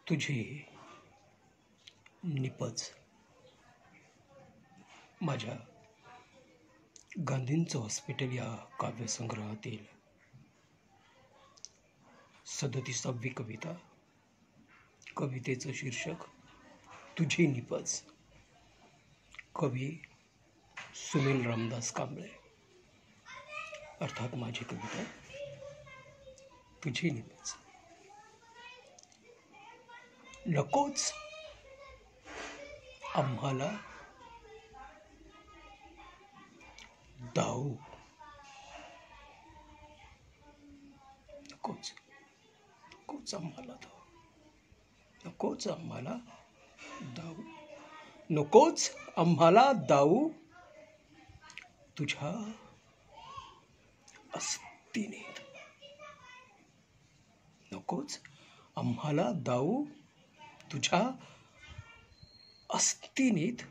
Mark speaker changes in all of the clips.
Speaker 1: तुझी निपज माझ्या गांधींचं हॉस्पिटल या काव्यसंग्रहातील 37वी कविता. कवितेचं शीर्षक तुझी निपज. कवी सुनील रामदास कांबळे. अर्थात माझी कविता तुझी निपज. नकोच आम्हाला दाऊ, नकोच आम्हाला दाऊ, नकोच आम्हाला दाऊ, नकोच आम्हाला दाऊ तुझ्या अस्तिनीत, नकोच आम्हाला दाऊ तुझ्या अस्तिनीत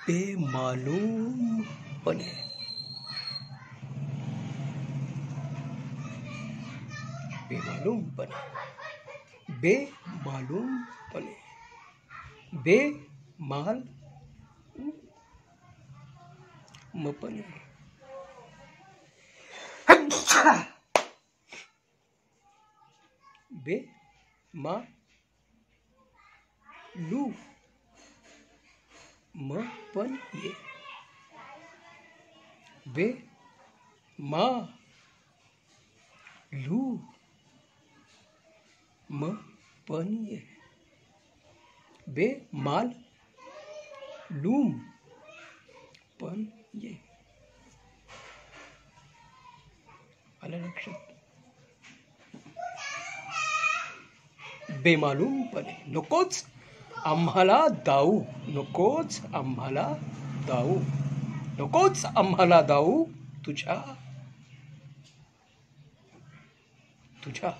Speaker 1: बेमालूमपणे, बेमालूमपणे, बेमालूमपणे, बेमालूमपणे, बेमालूमपणे, बेमालूमपणे, बेमालूमपणे. आलं लक्षात? बेमालूमपणे. नकोच आम्हाला दाऊ, नकोच आम्हाला दाऊ, नकोच आम्हाला दाऊ तुझ्या तुझ्या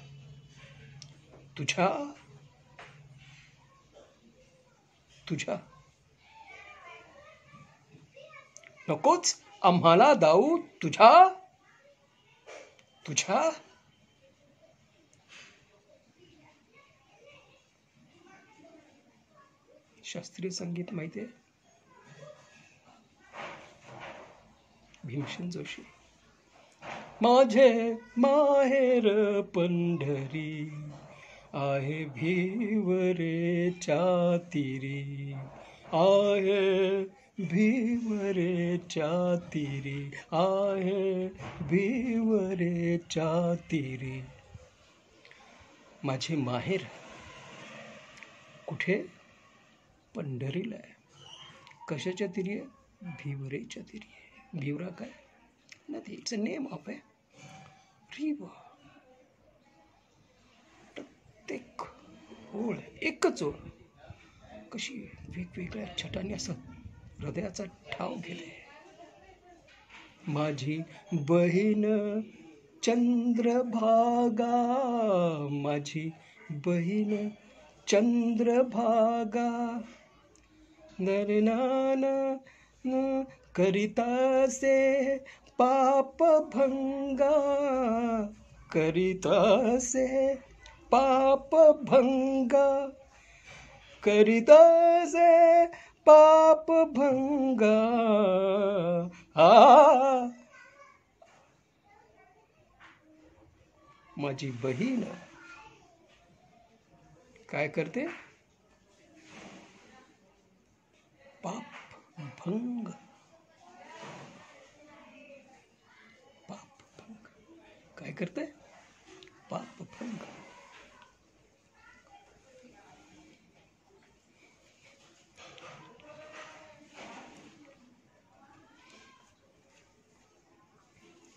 Speaker 1: तुझ्या तुझ्या नकोच आम्हाला दाऊ तुझ्या तुझ्या शास्त्रीय संगीत माहिती आहे? भीमसेन जोशी. माझे माहेर पंढरी आहे भिवरेच्या तीरी, आहे भिवरेच्या तीरी, आहे भिवरेच्या तीरी. माझे माहेर कुठे? पंढरीला आहे. कशाच्या तीरी आहे? भिवरेच्या तीरी आहे. भिवरा काय? नदी. It's a name of A river. प्रत्येक ओळ एकच ओळ कशी वेगवेगळ्या छटाने असं हृदयाचा ठाव घेते. माझी बहीण चंद्रभागा, माझी बहीण चंद्रभागा, नरनाना करितासे पाप भंगा, करितासे पाप भंगा, करितासे पाप भंगा. माझी बहीण काय करते? पाप भंग, पाप भंग. काय करते? पाप भंग.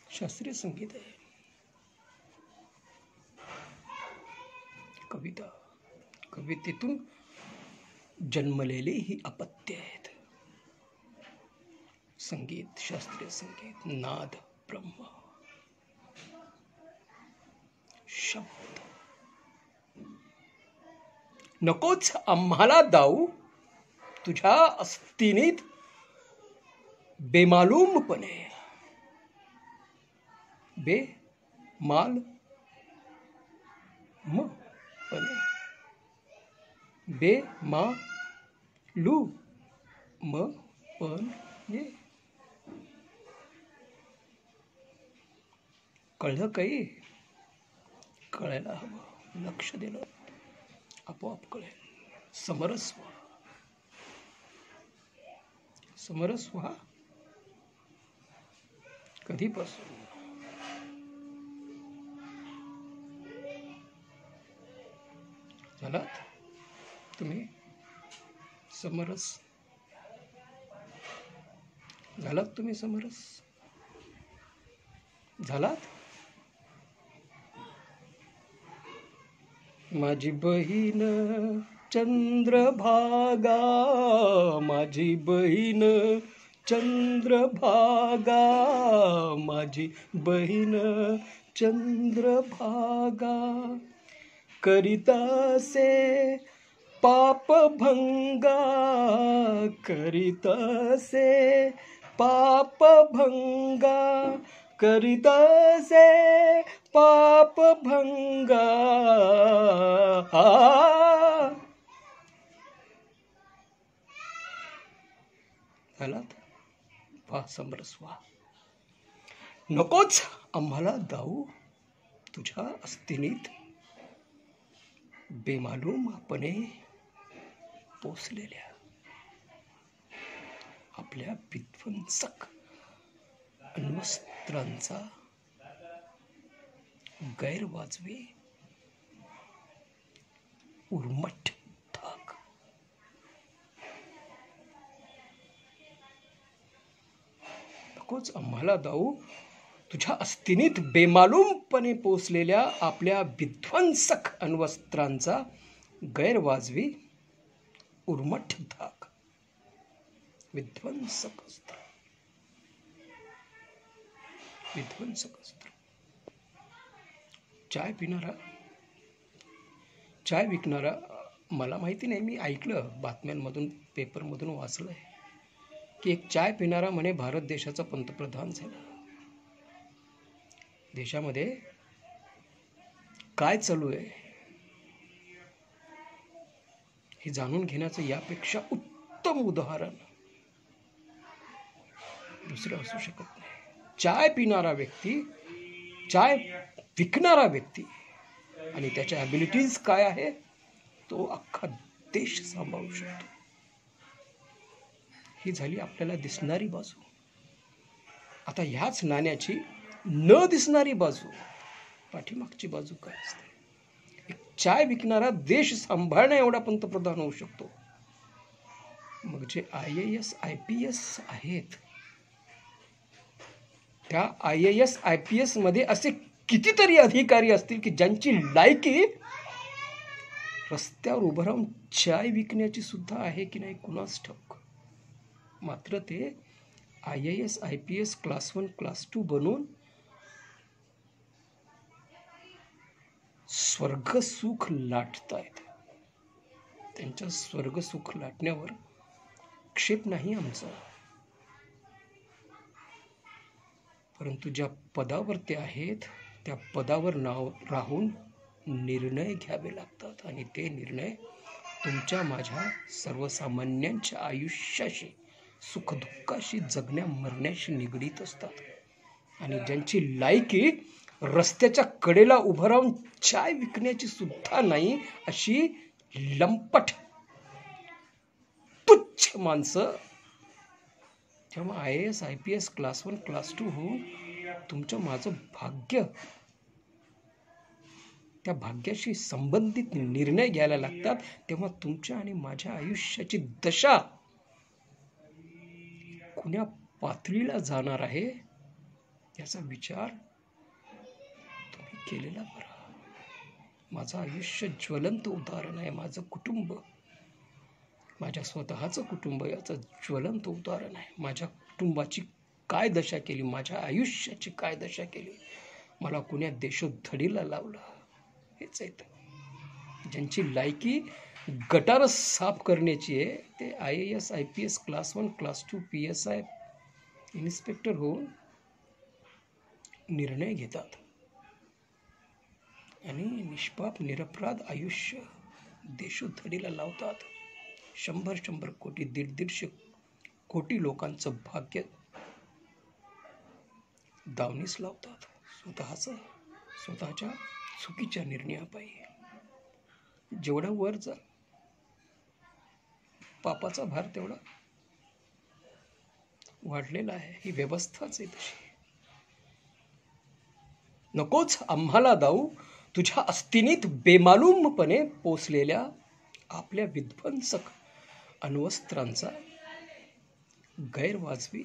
Speaker 1: शास्त्रीय संगीत आहे. कविता, कवितेतून जन्मलेली ही अपत्य आहेत. संगीत, शास्त्रीय संगीत, नाद, ब्रह्म, शब्द. नकोच आम्हाला दाऊ तुझ्या अस्तिनीत बेमालूमपणे, बेमाल म पणे, बे मा लू म पण ये. कळलं काही? कळायला हवं, लक्ष दिलं आपोआप कळेल. समरस्व, समरस्व हा कधीपासून? झालात तुम्ही समरस? झालात तुम्ही समरस? झालात? माझी बहीण चंद्रभागा, माझी बहीण चंद्रभागा, माझी बहीण चंद्रभागा, करितासे पापभंगा, करितासे पापभंगा, करितासे पापभंगा. झालात? वा समरस वा. नकोच आम्हाला दाऊ तुझ्या अस्तिनीत बेमालूमपणे पोसलेल्या आपल्या विध्वंसक अण्वस्त्रांचा गैरवाजवी उर्मट धाक. नकोच आम्हाला दाऊ तुझ्या अस्तिनीत बेमालूमपणे पोसलेल्या आपल्या विध्वंसक अण्वस्त्रांचा गैरवाजवी उर्मट धाक. विध्वंसक अस्त्र, विध्वंसक अस्त्र. चाय पिणारा, चाय विकणारा, मला माहिती नाही, मी ऐकलं बातम्यांमधून, पेपरमधून वाचलंय की एक चाय पिणारा म्हणे भारत देशाचा पंतप्रधान झाला. देशामध्ये काय चालू आहे हे जाणून घेण्याचं यापेक्षा उत्तम उदाहरण दुसरं असू शकत नाही. चाय पिणारा व्यक्ती, चाय विकणारा व्यक्ती आणि त्याच्या ॲबिलिटीज काय आहे, तो अख्खा देश सांभाळू शकतो. ही झाली आपल्याला दिसणारी बाजू. आता ह्याच नाण्याची न दिसणारी बाजू, पाठीमागची बाजू काय असते? एक चाय विकणारा देश सांभाळण्या एवढा पंतप्रधान होऊ शकतो. मग जे IAS IPS आहेत, त्या IAS IPS मध्ये असे कितीतरी अधिकारी असतील की ज्यांची लायकी रस्त्यावर उभं राहून चाय विकण्याची सुद्धा आहे की नाही कुणास ठाऊक. मात्र ते IAS IPS क्लास 1 क्लास 2 बनून स्वर्गसुख लाटतायत. त्यांच्या स्वर्गसुख लाटण्यावर क्षेप नाही आमचा, परंतु ज्या पदावर ते आहेत त्या पदावर राहून निर्णय घ्यावे लागतात आणि ते निर्णय तुमच्या माझ्या सर्वसामान्यांच्या आयुष्याशी, सुखदुःखाशी, जगण्या मरण्याशी निगडीत असतात. आणि ज्यांची लायकी रस्त्याच्या कडेला उभं राहून चाय विकण्याची सुद्धा नाही, अशी लंपट तुच्छ माणसं जेव्हा IAS IPS क्लास 1 क्लास 2 होऊन तुमचं माझं भाग्य, त्या भाग्याशी संबंधित निर्णय घ्यायला लागतात, तेव्हा तुमच्या आणि माझ्या आयुष्याची दशा कुण्या पातळीला जाणार आहे याचा विचार तुम्ही केलेला बरा. माझं आयुष्य ज्वलंत उदाहरण आहे. माझं कुटुंब, माझ्या स्वतःचं कुटुंब याचं ज्वलंत उदाहरण आहे. माझ्या कुटुंबाची काय दशा केली, माझ्या आयुष्याची काय दशा केली, मला कुण्या देशोधडीला लावलं, हेच आहे. ज्यांची लायकी गटार साफ करण्याची आहे ते IAS IPS class 1 class 2 PSI inspector होऊन निर्णय घेतात आणि निष्पाप निरपराध आयुष्य देशोधडीला लावतात. 100 कोटी 150 कोटी लोकांचं भाग्य दावणीस लावतात स्वतःच्या चुकीच्या निर्णयापायी. जेवढा वर जा पापाचा भार तेवढा वाढलेला आहे. ही व्यवस्थाच आहे तशी. नकोच आम्हाला दाऊ तुझ्या अस्तिनीत बेमालूमपणे पोचलेल्या आपल्या विध्वंसक अण्वस्त्रांचा गैरवाजवी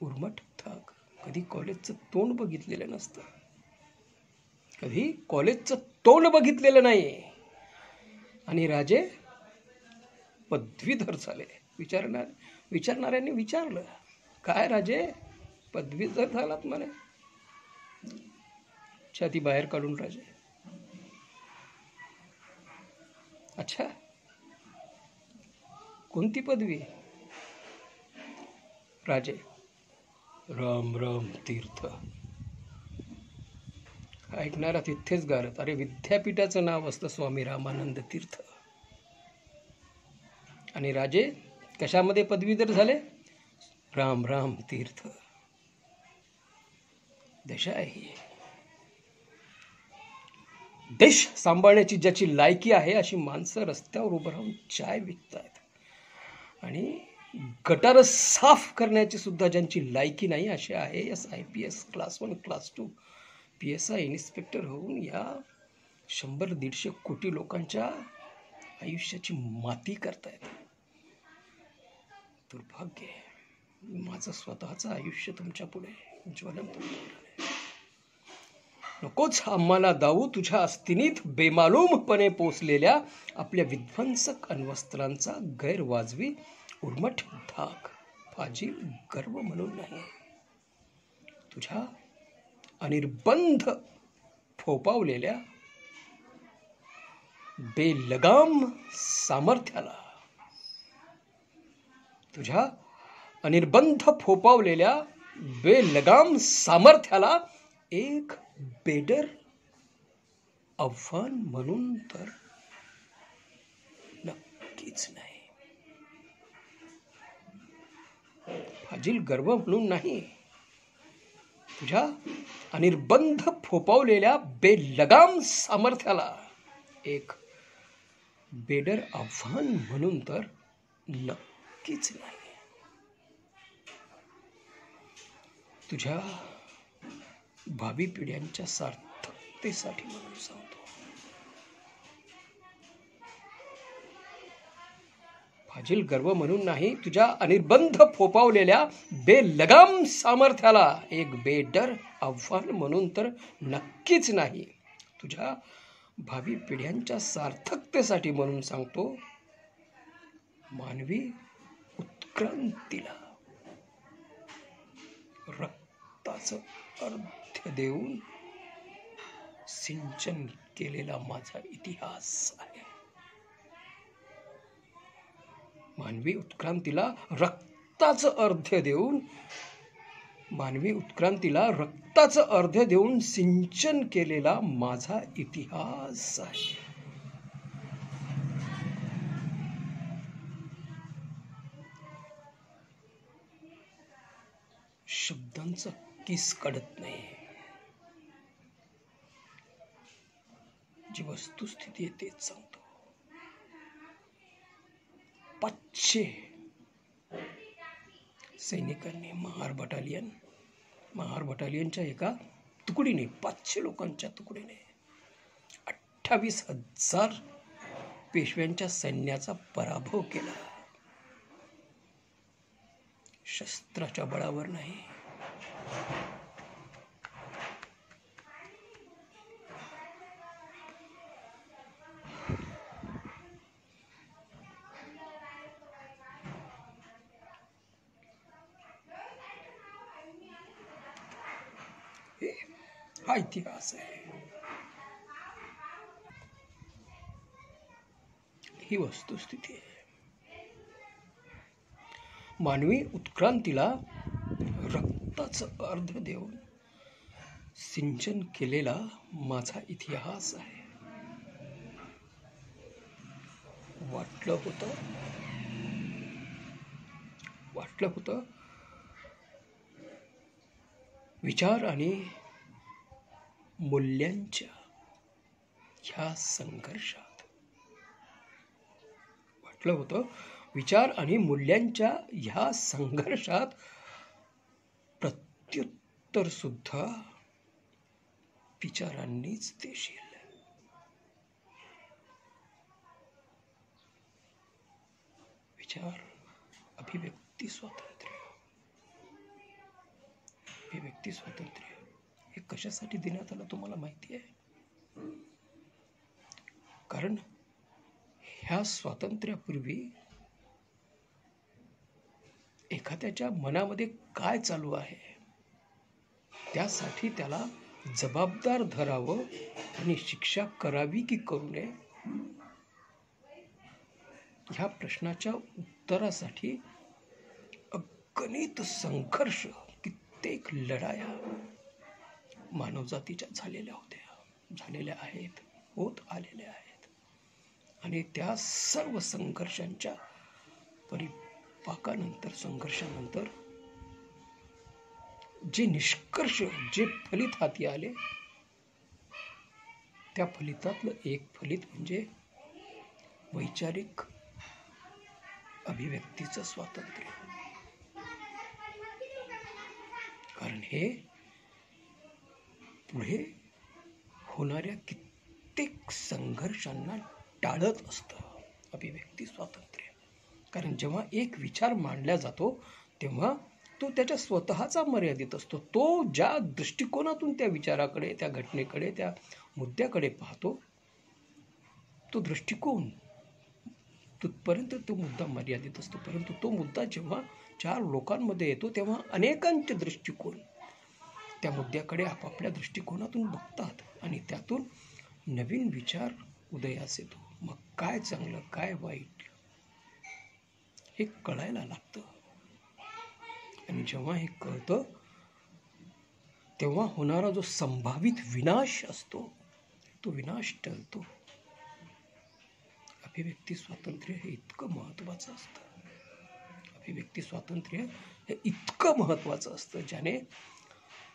Speaker 1: उर्मट धाक. कधी कॉलेजचं तोंड बघितलेलं नसतं, कधी कॉलेजचं तोंड बघितलेलं नाही, आणि राजे पदवीधर झाले. विचारणाऱ्यांनी विचारलं, काय राजे पदवीधर झालात म्हणे? छाती बाहेर काढून राजे, अच्छा कोणती पदवी? राजे, राम राम तीर्थ. ऐकणारा तिथेच गारत. अरे विद्यापीठाचं नाव असतं स्वामी रामानंद तीर्थ. आणि राजे कशामध्ये पदवीधर झाले? राम राम तीर्थ. दशा आहे. देश सांभाळण्याची ज्याची लायकी आहे अशी माणसं रस्त्यावर उभं राहून चाय विकतायत, आणि गटार साफ करण्याची सुद्धा ज्यांची लायकी नाही असे IAS IPS class 1 class 2 PSI inspector होऊन या 100-150 कोटी लोकांच्या आयुष्याची माती करतायत. दुर्भाग्य. माझं स्वतःचं आयुष्य तुमच्या पुढे ज्वलंत आहे. नकोच आम्हाला दाऊ तुझ्या अस्तिनीत बेमालूमपणे पोचलेल्या आपल्या विध्वंसक अण्वस्त्रांचा गैरवाजवी उर्मट धाक. फाजील गर्व म्हणून नाही, तुझ्या अनिर्बंध फोपावलेल्या बेलगाम सामर्थ्याला, तुझ्या अनिर्बंध फोपावलेल्या बेलगाम सामर्थ्याला एक बेडर आव्हान म्हणून तर नक्कीच नाही. फाजील गर्व म्हणून नाही, तुझ्या अनिर्बंध फोपावलेल्या बेलगाम सामर्थ्याला एक बेडर आव्हान म्हणून तर नक्कीच नाही. तुझ्या भावी पिढ्यांच्या सार्थकतेसाठी म्हणून सांगतो. फाजील गर्व म्हणून नाही, तुझ्या अनिर्बंध फोपावलेल्या बेलगाम सामर्थ्याला एक बेडर आव्हान म्हणून तर नक्कीच नाही. तुझ्या भावी पिढ्यांच्या सार्थकतेसाठी म्हणून सांगतो. मानवी उत्क्रांतीला रक्ताचं अर्ध्य देऊन सिंचन केलेला माझा इतिहास आहे. मानवी उत्क्रांतीला रक्ताचं अर्ध्य देऊन, मानवी उत्क्रांतीला रक्ताचं अर्ध्य देऊन सिंचन केलेला माझा इतिहास आहे. शब्दांचा किस काढत नाही. जी वस्तुस्थिती आहे तेच सांगतो. 500 सैनिकांनी महार बटालियनच्या एका तुकडीने, 500 लोकांच्या तुकडीने 28,000 पेशव्यांच्या सैन्याचा पराभव केला. शस्त्राच्या बळावर नाही, हा इतिहास आहे. ही वस्तुस्थिती आहे. मानवी उत्क्रांतीला रक्ताचं अर्ध देऊन सिंचन केलेला माझा इतिहास आहे. वाटलं होतं विचार आणि मूल्यांच्या ह्या संघर्षात प्रत्युत्तर सुद्धा विचारांनीच देशील. विचार, अभिव्यक्ती स्वातंत्र्य हे कशासाठी देण्यात आलं तुम्हाला माहिती आहे? कारण ह्या स्वातंत्र्यापूर्वी एखाद्याच्या मनामध्ये काय चालू आहे त्यासाठी त्याला जबाबदार धरावं आणि शिक्षा करावी की करू नये ह्या प्रश्नाच्या उत्तरासाठी अगणित संघर्ष, कित्येक लढाया मानवजातीच्या झालेल्या आहेत, होत आलेल्या आहेत. आणि त्या सर्व संघर्षांच्या संघर्षानंतर जे निष्कर्ष, जे फलित हाती आले, त्या फलितातलं एक फलित म्हणजे वैचारिक अभिव्यक्तीचं स्वातंत्र्य. कारण हे पुढे होणाऱ्या कित्येक संघर्षांना टाळत असतं अभिव्यक्ती स्वातंत्र्य. कारण जेव्हा एक विचार मांडला जातो तेव्हा तो त्याच्या स्वतःचा मर्यादित असतो. तो ज्या दृष्टिकोनातून त्या विचाराकडे, त्या घटनेकडे, त्या मुद्द्याकडे पाहतो, तो दृष्टिकोन तिथपर्यंत तो मुद्दा मर्यादित असतो. परंतु तो मुद्दा जेव्हा चार लोकांमध्ये येतो तेव्हा अनेकांचे दृष्टिकोन त्या मुद्द्याकडे आपापल्या दृष्टिकोनातून बघतात आणि त्यातून नवीन विचार उदयास येतो. मग काय चांगलं, काय वाईट हे कळायला लागतं. आणि जेव्हा हे कळतं तेव्हा होणारा जो संभावित विनाश असतो तो विनाश टळतो. अभिव्यक्ती स्वातंत्र्य हे इतकं महत्त्वाचं असतं. ज्याने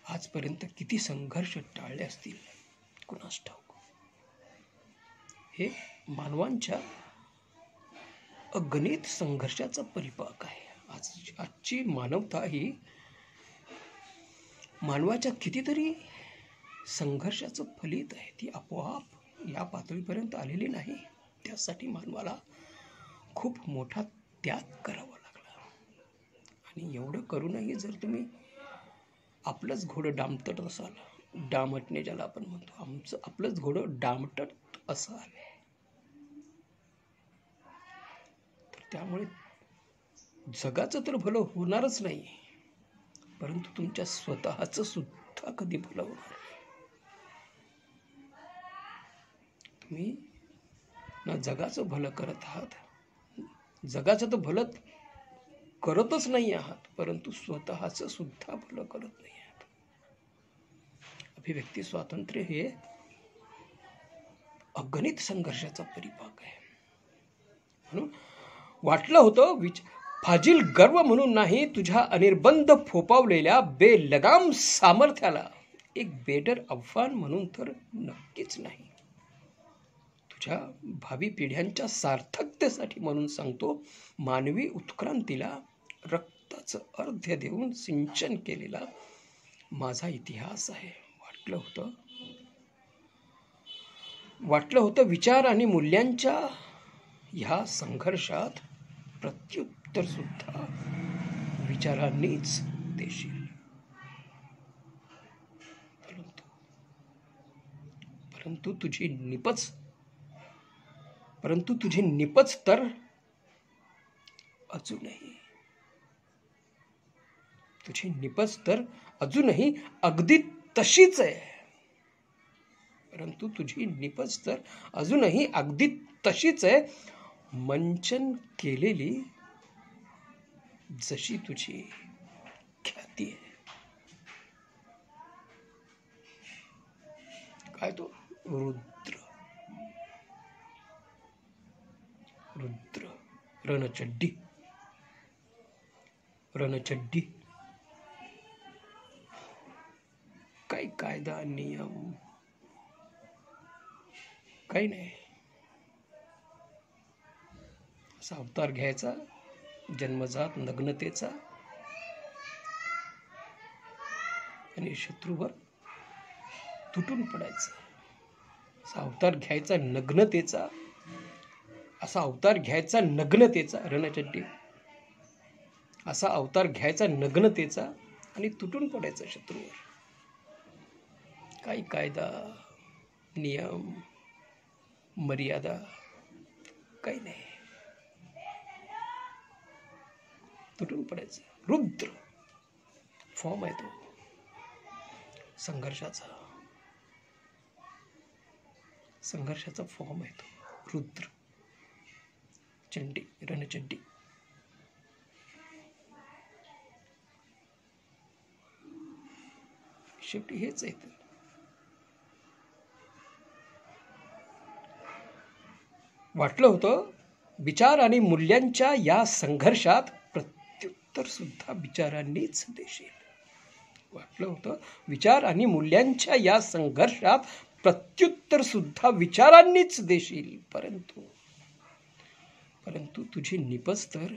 Speaker 1: आजपर्यंत किती संघर्ष टाळले असतील कुणास ठाऊक. हे मानवांच्या अगणित संघर्षाचा परिपाक आहे. आजची मानवता ही मानवाच्या कितीतरी संघर्षाचं फलित आहे. ती आपोआप या पातळीपर्यंत आलेली नाही. त्यासाठी मानवाला खूप मोठा त्याग करावा लागला. आणि एवढं करूनही जर तुम्ही आपलंच घोडं डामटत असाल, डामटणे ज्याला आपण म्हणतो, आपलंच घोडं डामटत असाल, तर त्यामुळे जगाचं तर भलं होणारच नाही, परंतु तुमच्या स्वतःचं सुद्धा कधी भलं होणार नाही. तुम्ही ना जगाचं भलं करत आहात, जगाचं तर भलं करतच नाही आहात, परंतु स्वतःचं सुद्धा भलं करत नाही आहात. अभिव्यक्ती स्वातंत्र्य हे अगणित संघर्षाचा परिपाक आहे. म्हणून वाटलं होतं फाजील गर्व म्हणून नाही, तुझ्या अनिर्बंध फोपावलेल्या बेलगाम सामर्थ्याला एक बेडर आव्हान म्हणून तर नक्कीच नाही. तुझ्या भावी पिढ्यांच्या सार्थकतेसाठी म्हणून सांगतो, मानवी उत्क्रांतीला रक्ताचं अर्ध्य देऊन सिंचन केलेला माझा इतिहास आहे. वाटलं होतं विचार आणि मूल्यांच्या ह्या संघर्षात प्रत्युत्तर सुद्धा विचारांनीच देशील. परंतु तुझी निपच तर अजूनही अगदी तशीच आहे. परंतु तुझी निपज तर अजूनही अगदी तशीच आहे, मंचन केलेली जशी तुझी ख्याती आहे. काय तो रुद्र. रुद्र रणचड्डी. रणचड्डी. काही कायदा नियम काही नाही. असा अवतार घ्यायचा जन्मजात नग्नतेचा आणि शत्रूवर तुटून पडायचं. असा अवतार घ्यायचा नग्नतेचा. असा अवतार घ्यायचा नग्नतेचा. रणचड्डी. असा अवतार घ्यायचा नग्नतेचा आणि तुटून पडायचा शत्रूवर. काही कायदा नियम मर्यादा काही नाही. तुटून पडायचं. रुद्र फॉर्म आहे तो संघर्षाचा. संघर्षाचा फॉर्म आहे तो रुद्र. चंडी रणचंडी. शेवटी हेच आहे. वाटलं होतं विचार आणि मूल्यांच्या या संघर्षात प्रत्युत्तर सुद्धा विचारांनीच देशील. वाटलं होतं विचार आणि मूल्यांच्या या संघर्षात प्रत्युत्तर सुद्धा विचारांनीच देशील. परंतु तुझी निपज तर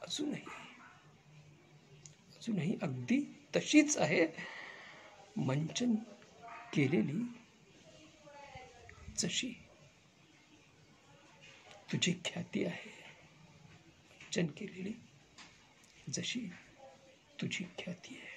Speaker 1: अजूनही अगदी तशीच आहे मंचन केलेली जशी तुझी ख्याती आहे. मंचन केलेली जशी तुझी ख्याती आहे.